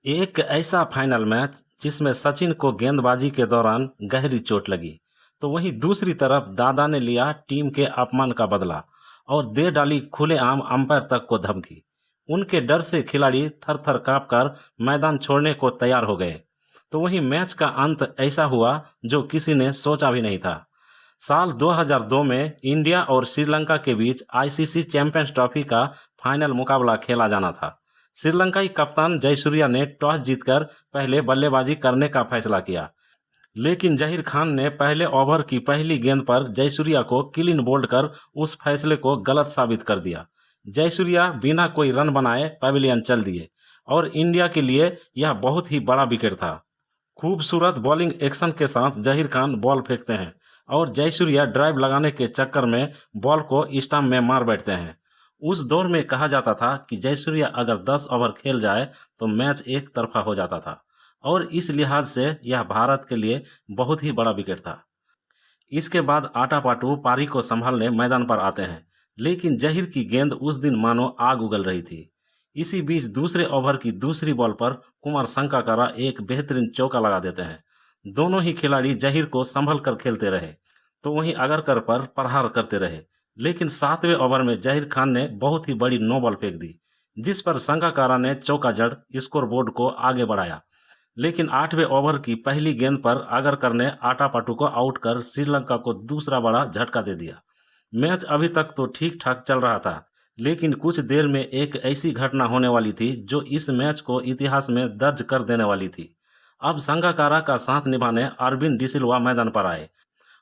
एक ऐसा final match जिसमें सचिन को गेंदबाजी के दौरान गहरी चोट लगी, तो वहीं दूसरी तरफ दादा ने लिया टीम के अपमान का बदला और दे डाली खुलेआम अंपायर तक को धमकी। उनके डर से खिलाड़ी थर-थर कांपकर मैदान छोड़ने को तैयार हो गए। तो वहीं मैच का अंत ऐसा हुआ जो किसी ने सोचा भी नहीं था। साल 2002 में इंडिया और श्रीलंका के बीच आईसीसी चैंपियंस ट्रॉफी का फाइनल मुकाबला खेला जाना था। श्रीलंकाई कप्तान जयसूर्या ने टॉस जीतकर पहले बल्लेबाजी करने का फैसला किया, लेकिन जहीर खान ने पहले ओवर की पहली गेंद पर जयसूर्या को क्लीन बोल्ड कर उस फैसले को गलत साबित कर दिया। जयसूर्या बिना कोई रन बनाए पवेलियन चल दिए और इंडिया के लिए यह बहुत ही बड़ा विकेट था। खूबसूरत बॉलिंग एक्शन के साथ जहीर खान बॉल फेंकते हैं और जयसूर्या ड्राइव लगाने के चक्कर में बॉल को स्टंप में मार बैठते हैं। उस दौर में कहा जाता था कि जयसूर्या अगर 10 ओवर खेल जाए तो मैच एक तरफा हो जाता था और इस लिहाज से यह भारत के लिए बहुत ही बड़ा विकेट था। इसके बाद आटापाटू पारी को संभालने मैदान पर आते हैं, लेकिन जहीर की गेंद उस दिन मानो आग उगल रही थी। इसी बीच दूसरे ओवर की दूसरी बॉल पर कुमार संगकारा एक बेहतरीन चौका लगा देते हैं। दोनों ही खिलाड़ी जहीर को संभल कर खेलते रहे, तो वहीं अगरकर पर प्रहार करते रहे, लेकिन 7वें ओवर में जहीर खान ने बहुत ही बड़ी नो बॉल फेंक दी, जिस पर संगकारा ने चौका जड़ स्कोरबोर्ड को आगे बढ़ाया। लेकिन 8वें ओवर की पहली गेंद पर आगरकर ने आटापाटू को आउट कर श्रीलंका को दूसरा बड़ा झटका दे दिया। मैच अभी तक तो ठीक ठाक चल रहा था, लेकिन कुछ देर में एक ऐसी घटना होने वाली थी जो इस मैच को इतिहास में दर्ज कर देने वाली थी। अब संगकारा का साथ निभाने अरविंद डिसिल्वा मैदान पर आए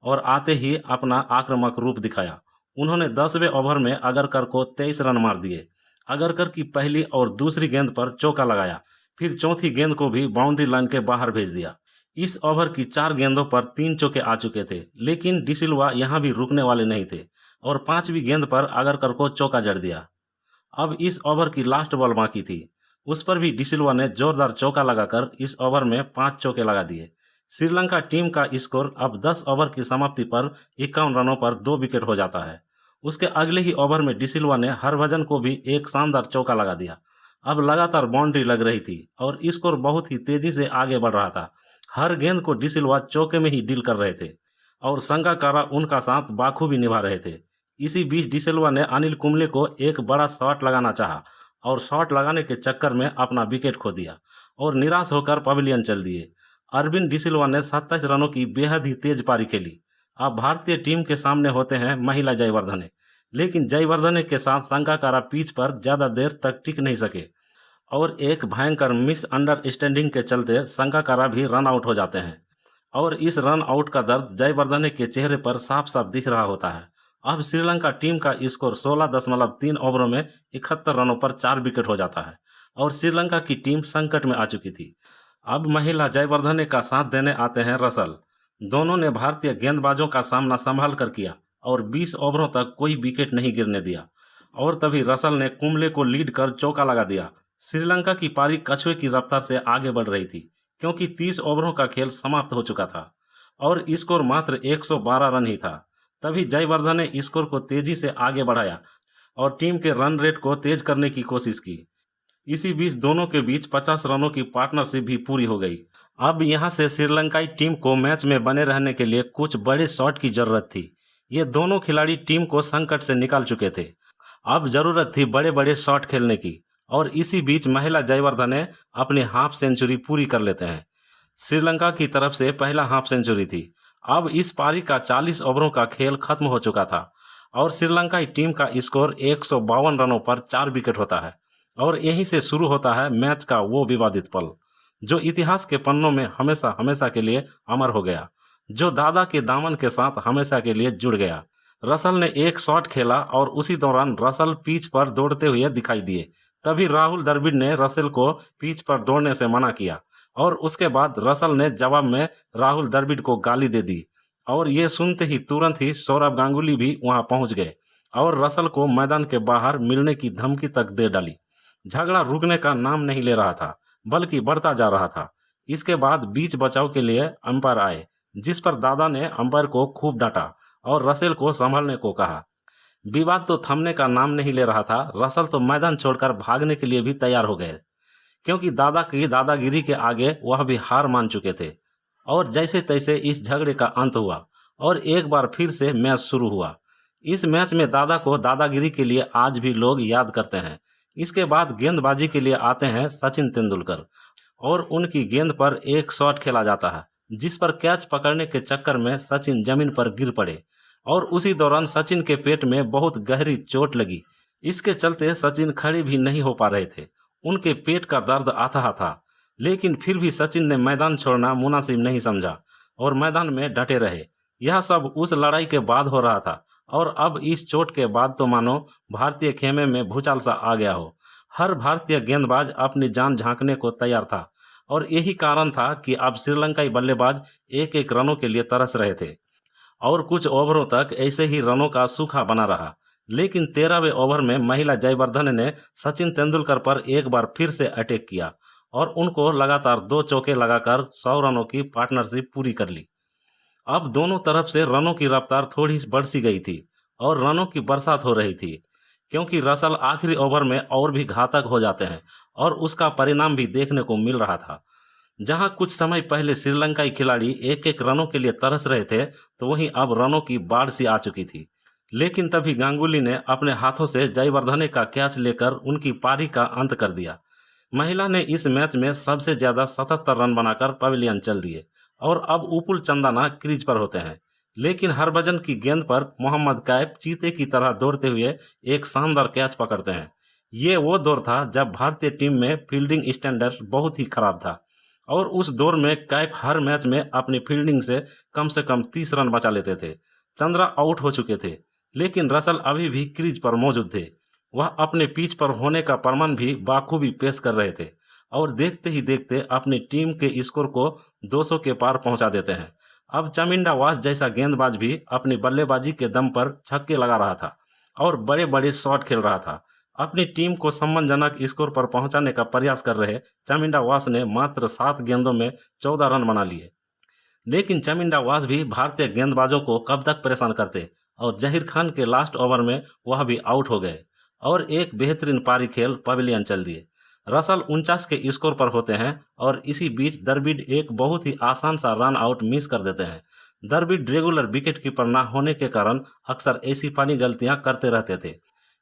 और आते ही अपना आक्रामक रूप दिखाया। उन्होंने 10वें ओवर में आगरकर को 23 रन मार दिए। आगरकर की पहली और दूसरी गेंद पर चौका लगाया, फिर चौथी गेंद को भी बाउंड्री लाइन के बाहर भेज दिया। इस ओवर की 4 गेंदों पर 3 चौके आ चुके थे, लेकिन डिसिल्वा यहां भी रुकने वाले नहीं थे और 5वीं गेंद पर आगरकर को चौका जड़ दिया। अब इस ओवर की लास्ट बॉल बाकी थी, उस पर भी डिसिल्वा ने जोरदार चौका लगाकर इस ओवर में 5 चौके लगा दिए। श्रीलंका टीम का स्कोर अब 10 ओवर की समाप्ति पर 51 रनों पर 2 विकेट हो जाता है। उसके अगले ही ओवर में डिसिल्वा ने हरभजन को भी एक शानदार चौका लगा दिया। अब लगातार बाउंड्री लग रही थी और स्कोर बहुत ही तेजी से आगे बढ़ रहा था। हर गेंद को डिसिल्वा चौके में ही डील कर रहे थे और संगकारा उनका साथ बाखूबी निभा रहे थे। इसी बीच डिसिल्वा ने अनिल कुंबले को एक बड़ा शॉट लगाना चाहा और शॉट लगाने के चक्कर में अपना विकेट खो दिया और निराश होकर पवेलियन चल दिए। अरविंद डिसिल्वा ने 27 रनों की बेहद ही तेज पारी खेली। अब भारतीय टीम के सामने होते हैं महिला जयवर्धने, लेकिन जयवर्धने के साथ संगकारा पिच पर ज़्यादा देर तक टिक नहीं सके और एक भयंकर मिस अंडरस्टैंडिंग के चलते संगकारा भी रन आउट हो जाते हैं और इस रन आउट का दर्द जयवर्धने के चेहरे पर साफ साफ दिख रहा होता है। अब श्रीलंका टीम का स्कोर 16.3 ओवरों में 71 रनों पर 4 विकेट हो जाता है और श्रीलंका की टीम संकट में आ चुकी थी। अब महिला जयवर्धने का साथ देने आते हैं रसल। दोनों ने भारतीय गेंदबाजों का सामना संभाल कर किया और 20 ओवरों तक कोई विकेट नहीं गिरने दिया और तभी रसल ने कुंबले को लीड कर चौका लगा दिया। श्रीलंका की पारी कछुए की रफ्तार से आगे बढ़ रही थी, क्योंकि 30 ओवरों का खेल समाप्त हो चुका था और स्कोर मात्र 112 रन ही था। तभी जयवर्धन ने स्कोर को तेजी से आगे बढ़ाया और टीम के रन रेट को तेज करने की कोशिश की। इसी बीच दोनों के बीच 50 रनों की पार्टनरशिप भी पूरी हो गई। अब यहां से श्रीलंकाई टीम को मैच में बने रहने के लिए कुछ बड़े शॉट की जरूरत थी। ये दोनों खिलाड़ी टीम को संकट से निकाल चुके थे। अब जरूरत थी बड़े बड़े शॉट खेलने की और इसी बीच महिला जयवर्धने अपनी हाफ सेंचुरी पूरी कर लेते हैं। श्रीलंका की तरफ से पहला हाफ सेंचुरी थी। अब इस पारी का 40 ओवरों का खेल खत्म हो चुका था और श्रीलंकाई टीम का स्कोर 152 रनों पर 4 विकेट होता है और यहीं से शुरू होता है मैच का वो विवादित पल जो इतिहास के पन्नों में हमेशा हमेशा के लिए अमर हो गया, जो दादा के दामन के साथ हमेशा के लिए जुड़ गया। रसल ने एक शॉट खेला और उसी दौरान रसल पिच पर दौड़ते हुए दिखाई दिए। तभी राहुल द्रविड़ ने रसल को पिच पर दौड़ने से मना किया और उसके बाद रसल ने जवाब में राहुल द्रविड़ को गाली दे दी और ये सुनते ही तुरंत ही सौरव गांगुली भी वहां पहुंच गए और रसल को मैदान के बाहर मिलने की धमकी तक दे डाली। झगड़ा रुकने का नाम नहीं ले रहा था, बल्कि बढ़ता जा रहा था। इसके बाद बीच बचाव के लिए अंपायर आए, जिस पर दादा ने अंपायर को खूब डांटा और रसेल को संभलने को कहा। विवाद तो थमने का नाम नहीं ले रहा था। रसल तो मैदान छोड़कर भागने के लिए भी तैयार हो गए, क्योंकि दादा की दादागिरी के आगे वह भी हार मान चुके थे। और जैसे तैसे इस झगड़े का अंत हुआ और एक बार फिर से मैच शुरू हुआ। इस मैच में दादा को दादागिरी के लिए आज भी लोग याद करते हैं। इसके बाद गेंदबाजी के लिए आते हैं सचिन तेंदुलकर और उनकी गेंद पर एक शॉट खेला जाता है, जिस पर कैच पकड़ने के चक्कर में सचिन जमीन पर गिर पड़े और उसी दौरान सचिन के पेट में बहुत गहरी चोट लगी। इसके चलते सचिन खड़े भी नहीं हो पा रहे थे। उनके पेट का दर्द अथाह था, लेकिन फिर भी सचिन ने मैदान छोड़ना मुनासिब नहीं समझा और मैदान में डटे रहे। यह सब उस लड़ाई के बाद हो रहा था और अब इस चोट के बाद तो मानो भारतीय खेमे में भूचाल सा आ गया हो। हर भारतीय गेंदबाज अपनी जान झांकने को तैयार था और यही कारण था कि अब श्रीलंकाई बल्लेबाज एक एक रनों के लिए तरस रहे थे और कुछ ओवरों तक ऐसे ही रनों का सूखा बना रहा। लेकिन 13वें ओवर में महिला जयवर्धने ने सचिन तेंदुलकर पर एक बार फिर से अटैक किया और उनको लगातार 2 चौके लगाकर 100 रनों की पार्टनरशिप पूरी कर ली। अब दोनों तरफ से रनों की रफ्तार थोड़ी बढ़ सी गई थी और रनों की बरसात हो रही थी, क्योंकि रसल आखिरी ओवर में और भी घातक हो जाते हैं और उसका परिणाम भी देखने को मिल रहा था। जहां कुछ समय पहले श्रीलंकाई खिलाड़ी एक एक रनों के लिए तरस रहे थे, तो वहीं अब रनों की बाढ़ सी आ चुकी थी। लेकिन तभी गांगुली ने अपने हाथों से जयवर्धने का कैच लेकर उनकी पारी का अंत कर दिया। महिला ने इस मैच में सबसे ज्यादा 77 रन बनाकर पवेलियन चल दिए और अब उपुल चंदाना क्रीज पर होते हैं। लेकिन हरभजन की गेंद पर मोहम्मद कैफ चीते की तरह दौड़ते हुए एक शानदार कैच पकड़ते हैं। ये वो दौर था जब भारतीय टीम में फील्डिंग स्टैंडर्ड्स बहुत ही खराब था और उस दौर में कैफ हर मैच में अपनी फील्डिंग से कम 30 रन बचा लेते थे। चंद्रा आउट हो चुके थे, लेकिन रसल अभी भी क्रीज पर मौजूद थे। वह अपने पिच पर होने का प्रमाण भी बाखूबी पेश कर रहे थे और देखते ही देखते अपनी टीम के स्कोर को 200 के पार पहुंचा देते हैं। अब चमिंडा वास जैसा गेंदबाज भी अपनी बल्लेबाजी के दम पर छक्के लगा रहा था और बड़े बड़े शॉट खेल रहा था। अपनी टीम को सम्मानजनक स्कोर पर पहुंचाने का प्रयास कर रहे चमिंडा वास ने मात्र 7 गेंदों में 14 रन बना लिए। लेकिन चमिंडा वास भी भारतीय गेंदबाजों को कब तक परेशान करते और जहीर खान के लास्ट ओवर में वह भी आउट हो गए और एक बेहतरीन पारी खेल पवेलियन चल दिए। रसल 49 के स्कोर पर होते हैं और इसी बीच द्रविड़ एक बहुत ही आसान सा रन आउट मिस कर देते हैं। द्रविड़ रेगुलर विकेट कीपर न होने के कारण अक्सर ऐसी पानी गलतियां करते रहते थे।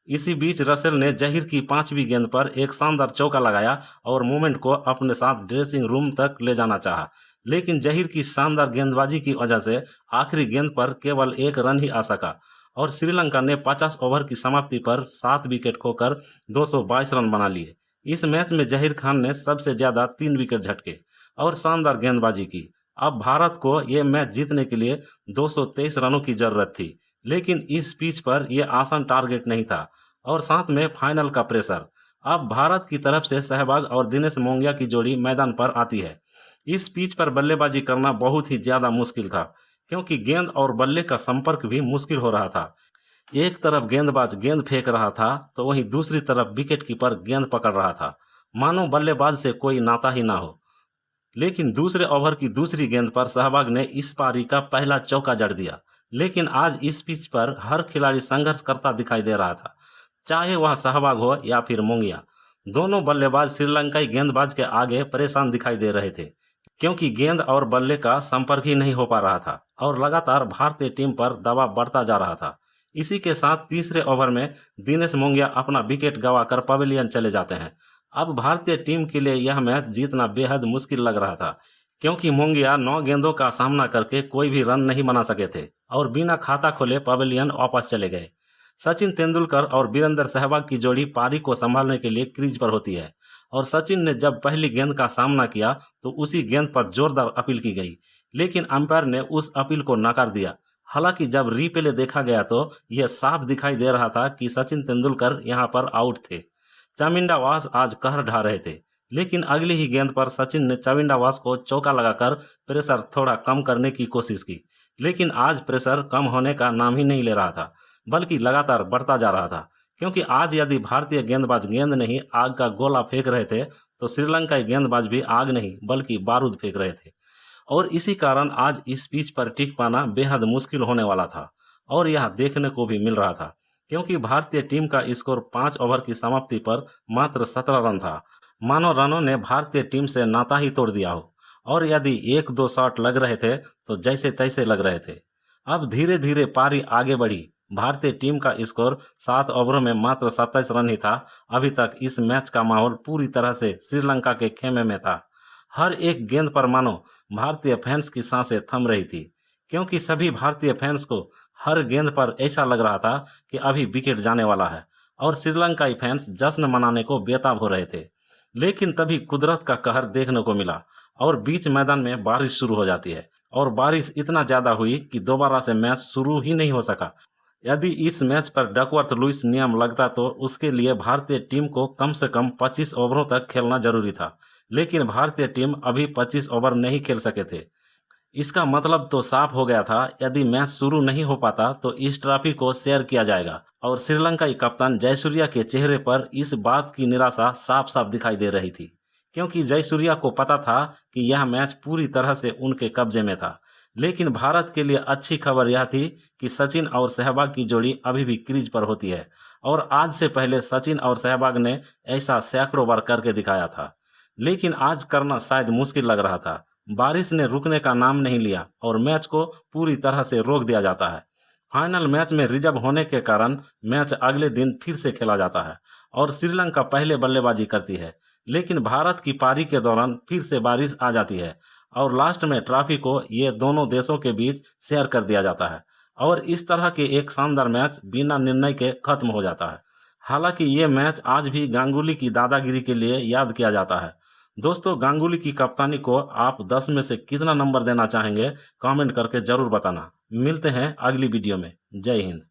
इसी बीच रसेल ने जहीर की 5वीं गेंद पर एक शानदार चौका लगाया और मूवमेंट को अपने साथ ड्रेसिंग रूम तक ले जाना चाहा, लेकिन जहीर की शानदार गेंदबाजी की वजह से आखिरी गेंद पर केवल 1 रन ही आ सका और श्रीलंका ने 50 ओवर की समाप्ति पर 7 विकेट खोकर 222 रन बना लिए। इस मैच में जहीर खान ने सबसे ज्यादा 3 विकेट झटके और शानदार गेंदबाजी की। अब भारत को यह मैच जीतने के लिए 223 रनों की जरूरत थी, लेकिन इस पिच पर यह आसान टारगेट नहीं था और साथ में फाइनल का प्रेशर। अब भारत की तरफ से सहवाग और दिनेश मोंगिया की जोड़ी मैदान पर आती है। इस पिच पर बल्लेबाजी करना बहुत ही ज्यादा मुश्किल था, क्योंकि गेंद और बल्ले का संपर्क भी मुश्किल हो रहा था। एक तरफ गेंदबाज गेंद फेंक रहा था तो वहीं दूसरी तरफ विकेट कीपर गेंद पकड़ रहा था, मानो बल्लेबाज से कोई नाता ही ना हो। लेकिन दूसरे ओवर की दूसरी गेंद पर सहवाग ने इस पारी का पहला चौका जड़ दिया। लेकिन आज इस पिच पर हर खिलाड़ी संघर्ष करता दिखाई दे रहा था, चाहे वह सहवाग हो या फिर मोंगिया। दोनों बल्लेबाज श्रीलंकाई गेंदबाज के आगे परेशान दिखाई दे रहे थे, क्योंकि गेंद और बल्ले का संपर्क ही नहीं हो पा रहा था और लगातार भारतीय टीम पर दबाव बढ़ता जा रहा था। इसी के साथ तीसरे ओवर में दिनेश मोंगिया अपना विकेट गंवाकर पवेलियन चले जाते हैं। अब भारतीय टीम के लिए यह मैच जीतना बेहद मुश्किल लग रहा था, क्योंकि मोंगिया 9 गेंदों का सामना करके कोई भी रन नहीं बना सके थे और बिना खाता खोले पवेलियन वापस चले गए। सचिन तेंदुलकर और वीरेंद्र सहवाग की जोड़ी पारी को संभालने के लिए क्रीज पर होती है और सचिन ने जब पहली गेंद का सामना किया तो उसी गेंद पर जोरदार अपील की गई, लेकिन अंपायर ने उस अपील को नकार दिया। हालांकि जब रीप्ले देखा गया तो यह साफ दिखाई दे रहा था कि सचिन तेंदुलकर यहां पर आउट थे। चमिंडा वास आज कहर ढा रहे थे, लेकिन अगली ही गेंद पर सचिन ने चमिंडा वास को चौका लगाकर प्रेशर थोड़ा कम करने की कोशिश की। लेकिन आज प्रेशर कम होने का नाम ही नहीं ले रहा था, बल्कि लगातार बढ़ता जा रहा था, क्योंकि आज यदि भारतीय गेंदबाज गेंद नहीं आग का गोला फेंक रहे थे तो श्रीलंकाई गेंदबाज भी आग नहीं बल्कि बारूद फेंक रहे थे और इसी कारण आज इस पिच पर टिक पाना बेहद मुश्किल होने वाला था और यह देखने को भी मिल रहा था, क्योंकि भारतीय टीम का स्कोर 5 ओवर की समाप्ति पर मात्र 17 रन था। मानो रनों ने भारतीय टीम से नाता ही तोड़ दिया हो, और यदि एक दो शॉट लग रहे थे तो जैसे तैसे लग रहे थे। अब धीरे धीरे पारी आगे बढ़ी। भारतीय टीम का स्कोर 7 ओवरों में मात्र 27 रन ही था। अभी तक इस मैच का माहौल पूरी तरह से श्रीलंका के खेमे में था। हर एक गेंद पर मानो भारतीय फैंस की सांसें थम रही थी, क्योंकि सभी भारतीय फैंस को हर गेंद पर ऐसा लग रहा था कि अभी विकेट जाने वाला है, और श्रीलंकाई फैंस जश्न मनाने को बेताब हो रहे थे। लेकिन तभी कुदरत का कहर देखने को मिला और बीच मैदान में बारिश शुरू हो जाती है, और बारिश इतना ज़्यादा हुई कि दोबारा से मैच शुरू ही नहीं हो सका। यदि इस मैच पर डकवर्थ लुईस नियम लगता तो उसके लिए भारतीय टीम को कम से कम 25 ओवरों तक खेलना जरूरी था, लेकिन भारतीय टीम अभी 25 ओवर नहीं खेल सके थे। इसका मतलब तो साफ हो गया था, यदि मैच शुरू नहीं हो पाता तो इस ट्रॉफी को शेयर किया जाएगा, और श्रीलंकाई कप्तान जयसूर्या के चेहरे पर इस बात की निराशा साफ साफ दिखाई दे रही थी, क्योंकि जयसूर्या को पता था कि यह मैच पूरी तरह से उनके कब्जे में था। लेकिन भारत के लिए अच्छी खबर यह थी कि सचिन और सहवाग की जोड़ी अभी भी क्रीज पर होती है, और आज से पहले सचिन और सहवाग ने ऐसा सैकड़ों बार करके दिखाया था। लेकिन आज करना शायद मुश्किल लग रहा था। बारिश ने रुकने का नाम नहीं लिया और मैच को पूरी तरह से रोक दिया जाता है। फाइनल मैच में रिजर्व होने के कारण मैच अगले दिन फिर से खेला जाता है, और श्रीलंका पहले बल्लेबाजी करती है। लेकिन भारत की पारी के दौरान फिर से बारिश आ जाती है, और लास्ट में ट्रॉफी को ये दोनों देशों के बीच शेयर कर दिया जाता है, और इस तरह के एक शानदार मैच बिना निर्णय के खत्म हो जाता है। हालांकि ये मैच आज भी गांगुली की दादागिरी के लिए याद किया जाता है। दोस्तों, गांगुली की कप्तानी को आप 10 में से कितना नंबर देना चाहेंगे, कमेंट करके जरूर बताना। मिलते हैं अगली वीडियो में। जय हिंद।